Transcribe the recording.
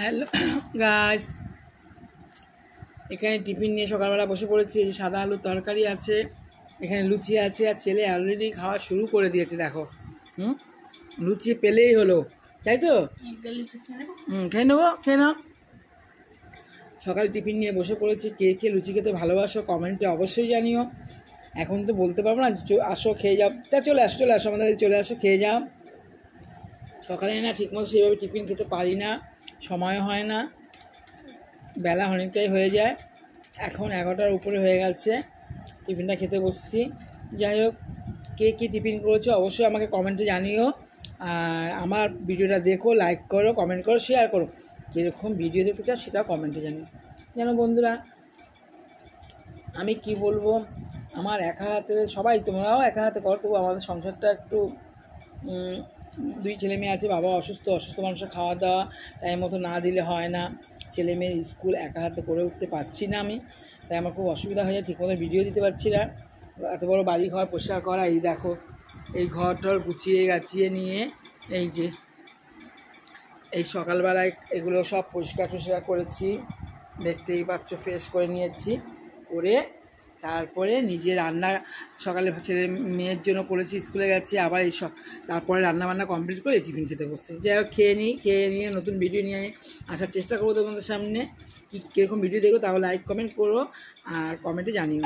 Hello guys, এখানে tiffin নিয়ে সকালবেলা বসে পড়েছি। সাদা আলুর তরকারি আছে, এখানে লুচি আছে, আর ছেলে অলরেডি খাওয়া শুরু করে দিয়েছে। দেখো, লুচি পেলেই হলো, তাই তো? খেয়ে নেবো, খেয়ে নাও। সকালে টিফিন নিয়ে বসে পড়েছি। কে কে লুচি খেতে ভালোবাসো কমেন্টে অবশ্যই জানিও। এখন তো বলতে পারবো না, আসো খেয়ে যাও। তা চলে আসো আমাদের চলে আসো, খেয়ে যাও। সকালে না ঠিকমতো সেভাবে টিফিন খেতে পারি না, সময় হয় না, বেলা অনেকটাই হয়ে যায়। এখন 11টার উপরে হয়ে গেছে, টিফিনটা খেতে বসছি। যাই হোক, কে কী টিফিন করেছো অবশ্যই আমাকে কমেন্টে জানিও। আর আমার ভিডিওটা দেখো, লাইক করো, কমেন্ট করো, শেয়ার করো। কীরকম ভিডিও দেখতে চাও সেটাও কমেন্টে জানিও। যেন বন্ধুরা, আমি কি বলবো, আমার একা হাতে, সবাই তোমরাও একা হাতে করো, তবু আমাদের সংসারটা একটু, 2 ছেলে মেয়ে আছে, বাবা অসুস্থ মানুষের খাওয়া দাওয়া টাইম মতো না দিলে হয় না। ছেলে মেয়ের স্কুল একা হাতে করে উঠতে পারছি না আমি, তাই আমার খুব অসুবিধা হয়ে যায়, ঠিকমতো ভিডিও দিতে পারছি না। এত বড় বাড়ি ঘর পরিষ্কার করা, এই দেখো এই ঘর টর গুছিয়ে গাছিয়ে নিয়ে, এই যে এই সকালবেলায় এগুলো সব পরিষ্কার করেছি, দেখতেই পাচ্ছ, ফ্রেশ করে নিয়েছি। করে তারপরে নিজে রান্না সকালে ছেলে মেয়ের জন্য করেছি, স্কুলে গেছি, আবার এই সব তারপরে রান্নাবান্না কমপ্লিট করে টিফিন খেতে বসছি। যাই হোক, খেয়ে নিয়ে নতুন ভিডিও নিয়ে আসার চেষ্টা করবো তোমাদের সামনে। কীরকম ভিডিও দেখো তাহলে লাইক কমেন্ট করো আর কমেন্টে জানিও।